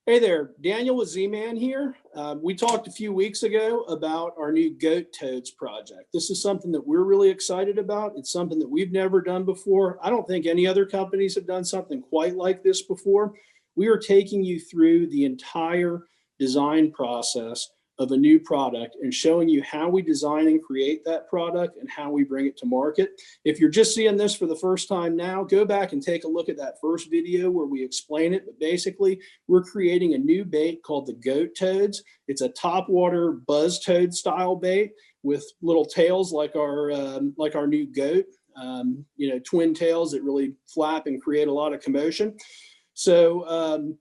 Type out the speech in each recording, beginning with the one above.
Hey there, Daniel with Z-Man here. We talked a few weeks ago about our new GOAT ToadZ project. This is something that we're really excited about. It's something that we've never done before. I don't think any other companies have done something quite like this before. We are taking you through the entire design process of a new product and showing you how we design and create that product and how we bring it to market. If you're just seeing this for the first time now, go back and take a look at that first video where we explain it. But basically, we're creating a new bait called the GOAT ToadZ. It's a topwater buzz toad style bait with little tails like our new goat. Twin tails that really flap and create a lot of commotion. So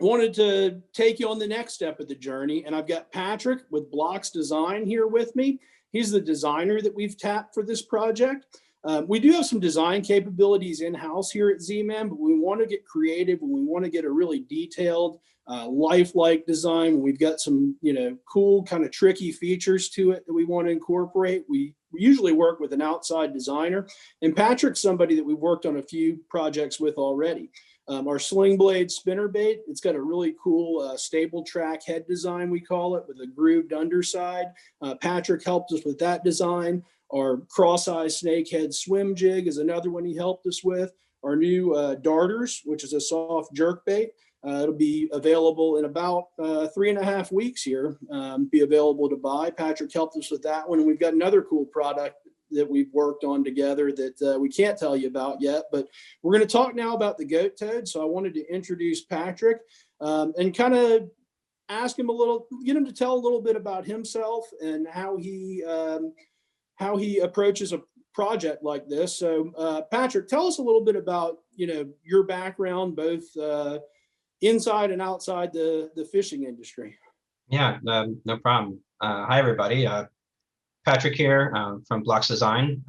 wanted to take you on the next step of the journey, and I've got Patrick with Blokx Design here with me. He's the designer that we've tapped for this project. We do have some design capabilities in-house here at Z-Man, but we want to get creative and we want to get a really detailed, lifelike design. We've got some, cool kind of tricky features to it that we want to incorporate. We usually work with an outside designer, and Patrick's somebody that we've worked on a few projects with already. Our sling blade spinner bait, it's got a really cool stable track head design, we call it, with a grooved underside. Patrick helped us with that design. Our cross-eye snakehead swim jig is another one he helped us with. Our new darters, which is a soft jerk bait. It'll be available in about 3.5 weeks here, be available to buy. Patrick helped us with that one. And we've got another cool product that we've worked on together that we can't tell you about yet, but we're going to talk now about the GOAT ToadZ. So I wanted to introduce Patrick and kind of ask him get him to tell a little bit about himself and how he approaches a project like this. So Patrick, tell us a little bit about, your background, both inside and outside the fishing industry. Yeah, no problem. Hi, everybody. Patrick here from Blokx Design.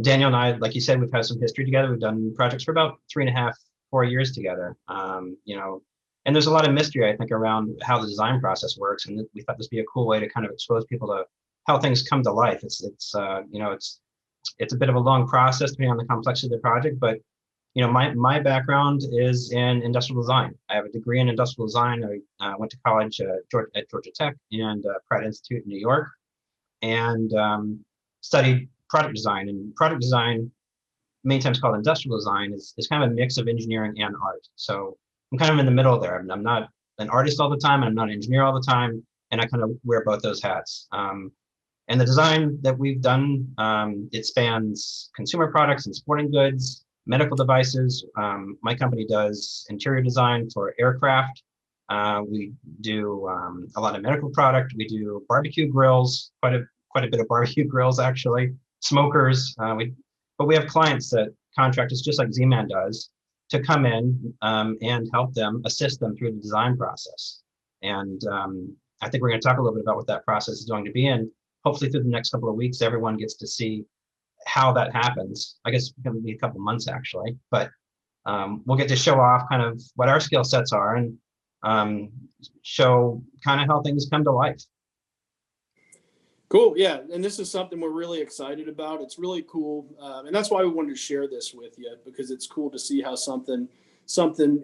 Daniel and I, like you said, we've had some history together. We've done projects for about 3.5, 4 years together. And there's a lot of mystery, I think, around how the design process works. And we thought this would be a cool way to kind of expose people to how things come to life. It's a bit of a long process depending on the complexity of the project, but my background is in industrial design. I have a degree in industrial design. I went to college at Georgia Tech and Pratt Institute in New York, and studied product design. And product design, many times called industrial design, is kind of a mix of engineering and art. So I'm kind of in the middle there. I'm not an artist all the time, and I'm not an engineer all the time, and I kind of wear both those hats. And the design that we've done, it spans consumer products and sporting goods, medical devices. My company does interior design for aircraft. We do a lot of medical product. We do barbecue grills, quite a bit of barbecue grills, actually, smokers. But we have clients that contract us, just like Z-Man does, to come in and help them, assist them through the design process. And I think we're going to talk a little bit about what that process is going to be. And hopefully through the next couple of weeks, everyone gets to see how that happens. I guess it's going to be a couple of months, actually. But we'll get to show off kind of what our skill sets are and show kind of how things come to life. Cool. Yeah. And this is something we're really excited about. It's really cool. And that's why we wanted to share this with you, because it's cool to see how something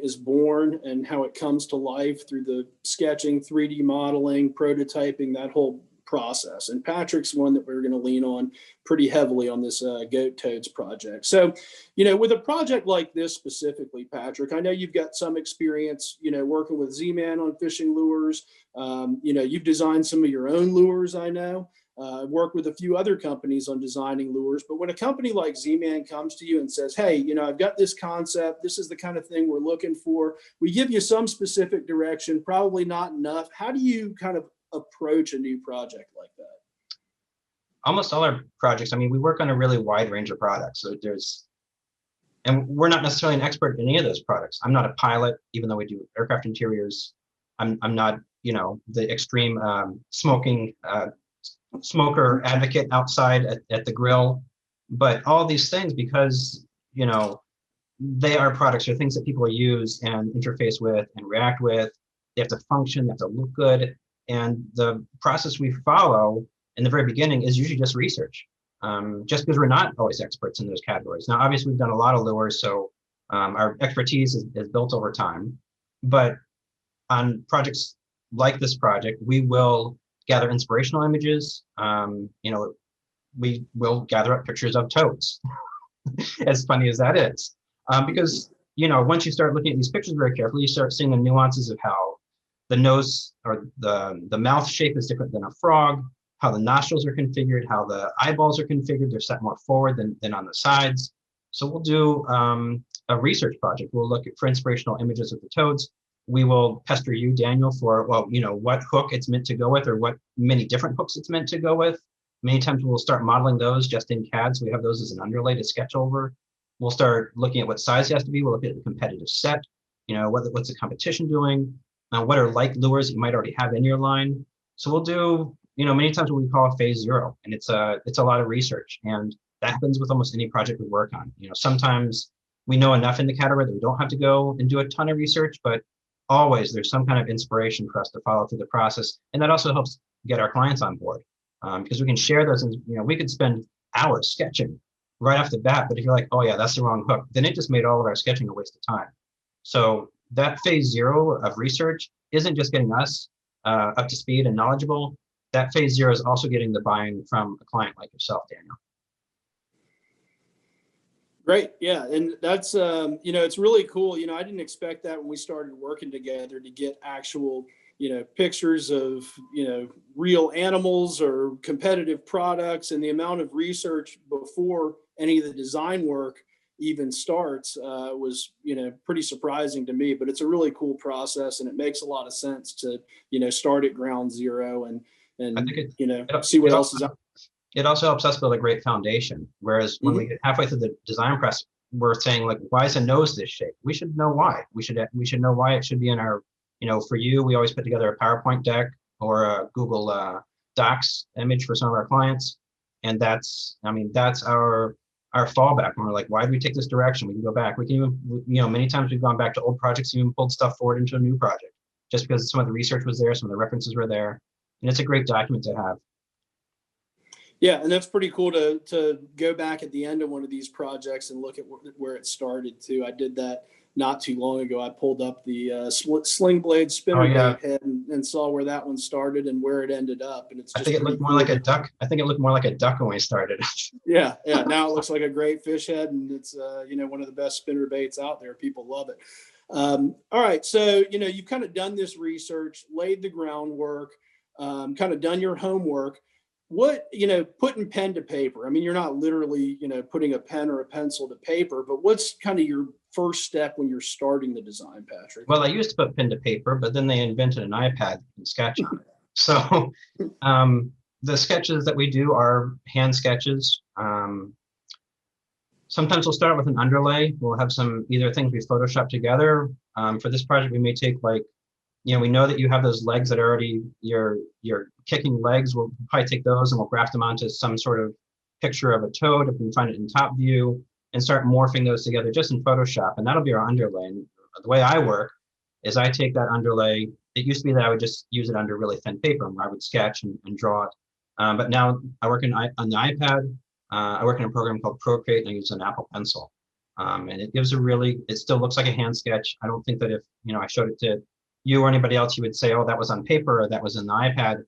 is born and how it comes to life through the sketching, 3D modeling, prototyping, that whole process. And Patrick's one that we're going to lean on pretty heavily on this GOAT ToadZ project. So, with a project like this specifically, Patrick, I know you've got some experience, working with Z-Man on fishing lures. You've designed some of your own lures, I know. I've worked with a few other companies on designing lures, but when a company like Z-Man comes to you and says, hey, I've got this concept, this is the kind of thing we're looking for, we give you some specific direction, probably not enough. How do you kind of approach a new project like that? Almost all our projects, we work on a really wide range of products. So and we're not necessarily an expert in any of those products. I'm not a pilot, even though we do aircraft interiors. I'm not, the extreme smoker advocate outside at the grill. But all these things, because, they are products or things that people use and interface with and react with. They have to function, they have to look good. And the process we follow in the very beginning is usually just research, just because we're not always experts in those categories. Now, obviously, we've done a lot of lures, so our expertise is built over time. But on projects like this project, we will gather inspirational images. We will gather up pictures of toads, as funny as that is, because once you start looking at these pictures very carefully, you start seeing the nuances of how the nose or the mouth shape is different than a frog, how the nostrils are configured, how the eyeballs are configured. They're set more forward than on the sides. So we'll do a research project. We'll look for inspirational images of the toads. We will pester you, Daniel, for, well, what hook it's meant to go with, or what many different hooks it's meant to go with. Many times we'll start modeling those just in CAD, so we have those as an underlay to sketch over. We'll start looking at what size it has to be. We'll look at the competitive set. What's the competition doing? What are like lures that you might already have in your line? So we'll do, many times what we call phase 0, and it's a lot of research, and that happens with almost any project we work on. Sometimes we know enough in the category that we don't have to go and do a ton of research, but always there's some kind of inspiration for us to follow through the process, and that also helps get our clients on board, because we can share those, and we could spend hours sketching right off the bat, but if you're like, oh yeah, that's the wrong hook, then it just made all of our sketching a waste of time. So that phase 0 of research isn't just getting us up to speed and knowledgeable. That phase 0 is also getting the buy-in from a client like yourself, Daniel. Great. Yeah. And that's, it's really cool. I didn't expect that when we started working together to get actual, pictures of, real animals or competitive products, and the amount of research before any of the design work even starts was, pretty surprising to me, but it's a really cool process, and it makes a lot of sense to, start at ground zero and I think see what else is out. It also helps us build a great foundation. Whereas when we get halfway through the design process, we're saying, like, why is a nose this shape? We should know why. We should know why it should be in our, for you, we always put together a PowerPoint deck or a Google Docs image for some of our clients. And that's our fallback. When we're like, why do we take this direction? We can go back. We can even, many times we've gone back to old projects and even pulled stuff forward into a new project, just because some of the research was there, some of the references were there. And it's a great document to have. Yeah, and that's pretty cool to go back at the end of one of these projects and look at where it started too. I did that not too long ago. I pulled up the sling blade spinner head and saw where that one started and where it ended up. And it's just, I think it looked more like a duck. I think it looked more like a duck when we started. Yeah. Now it looks like a great fish head, and it's one of the best spinner baits out there. People love it. All right, so you've kind of done this research, laid the groundwork, kind of done your homework. What, putting pen to paper, I mean, you're not literally, putting a pen or a pencil to paper, but what's kind of your first step when you're starting the design, Patrick? Well, I used to put pen to paper, but then they invented an iPad and sketch on it. So the sketches that we do are hand sketches. Sometimes we'll start with an underlay. We'll have some either things we Photoshop together. For this project, we may take, like, we know that you have those legs that are already your kicking legs. We'll probably take those and we'll graft them onto some sort of picture of a toad if we can find it in top view, and start morphing those together just in Photoshop. And that'll be our underlay. And the way I work is I take that underlay. It used to be that I would just use it under really thin paper where I would sketch and draw it. But now I work on the iPad. I work in a program called Procreate, and I use an Apple Pencil. And it gives it still looks like a hand sketch. I don't think that if, I showed it to you or anybody else, you would say, oh, that was on paper or that was in the iPad.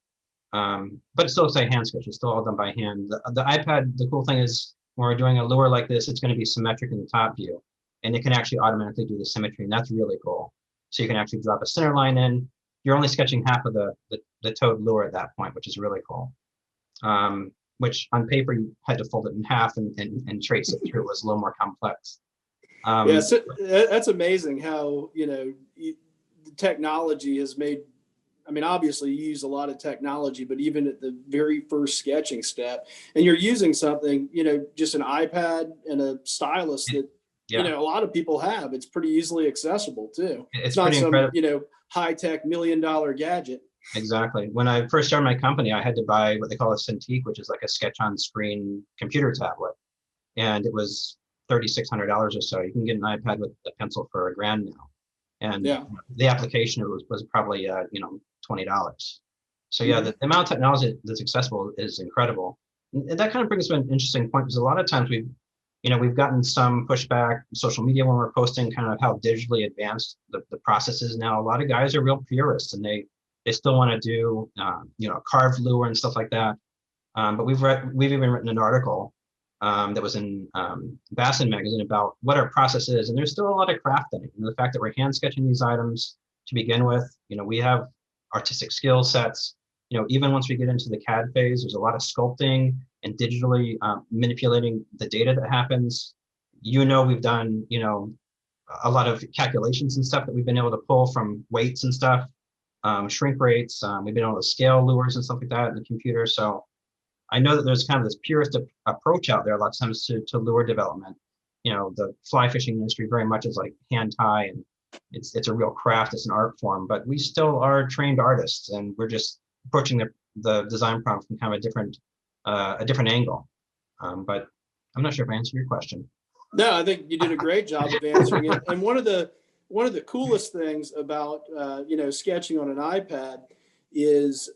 But it still looks like hand sketch. It's still all done by hand. The iPad, the cool thing is when we're doing a lure like this, it's going to be symmetric in the top view, and it can actually automatically do the symmetry, and that's really cool. So you can actually drop a center line in. You're only sketching half of the toad lure at that point, which is really cool. Which on paper you had to fold it in half and trace it through. It was a little more complex. Yeah, so that's amazing how the technology has made. I mean, obviously you use a lot of technology, but even at the very first sketching step, and you're using something, just an iPad and a stylus that, a lot of people have. It's pretty easily accessible too. It's not some, high-tech $1 million gadget. Exactly. When I first started my company, I had to buy what they call a Cintiq, which is like a sketch-on-screen computer tablet, and it was $3,600 or so. You can get an iPad with a pencil for $1,000 now, and the application was probably $20. So the amount of technology that's accessible is incredible. And that kind of brings up an interesting point, because a lot of times we've gotten some pushback on social media when we're posting kind of how digitally advanced the process is now. A lot of guys are real purists, and they still want to do carved lure and stuff like that. But we've even written an article that was in Bassin magazine about what our process is, and there's still a lot of craft in it. And the fact that we're hand sketching these items to begin with, we have artistic skill sets. Even once we get into the CAD phase, there's a lot of sculpting and digitally manipulating the data that happens. We've done, a lot of calculations and stuff that we've been able to pull from weights and stuff, shrink rates. We've been able to scale lures and stuff like that in the computer. So I know that there's kind of this purist approach out there a lot of times to lure development. The fly fishing industry very much is like hand tie, and it's a real craft, it's an art form, but we still are trained artists, and we're just approaching the design problem from kind of a different angle. But I'm not sure if I answered your question. No, I think you did a great job of answering it. And one of the coolest things about sketching on an iPad is,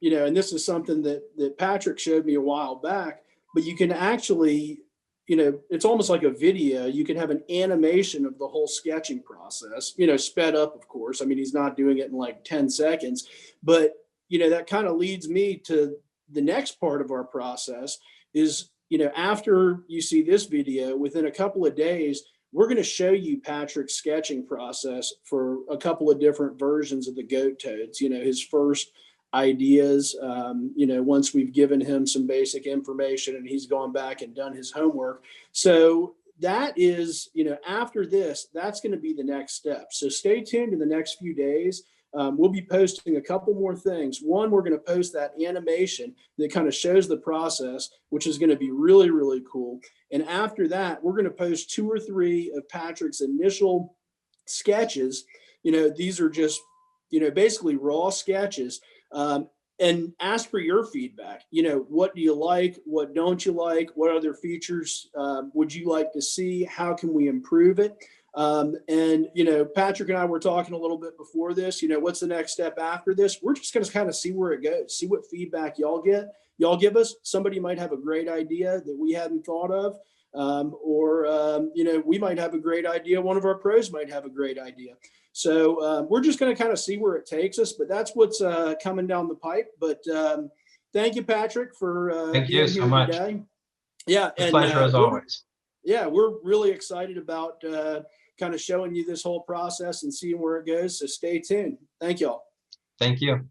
and this is something that Patrick showed me a while back, but you can actually, it's almost like a video. You can have an animation of the whole sketching process, sped up, of course. I mean, he's not doing it in like 10 seconds, but that kind of leads me to the next part of our process is, after you see this video, within a couple of days, we're going to show you Patrick's sketching process for a couple of different versions of the GOAT ToadZ, his first ideas, once we've given him some basic information and he's gone back and done his homework. So that is, after this, that's going to be the next step. So stay tuned in the next few days. We'll be posting a couple more things. One, we're going to post that animation that kind of shows the process, which is going to be really, really cool. And after that, we're going to post 2 or 3 of Patrick's initial sketches. These are just, basically raw sketches. And ask for your feedback. What do you like? What don't you like? What other features would you like to see? How can we improve it? And Patrick and I were talking a little bit before this, what's the next step after this? We're just going to kind of see where it goes, see what feedback y'all give us. Somebody might have a great idea that we hadn't thought of. Or we might have a great idea. One of our pros might have a great idea. So we're just going to kind of see where it takes us, but that's what's coming down the pipe. But thank you, Patrick, for thank you so much. Today. Yeah. It's a pleasure as always. Yeah, we're really excited about kind of showing you this whole process and seeing where it goes. So stay tuned. Thank y'all. Thank you.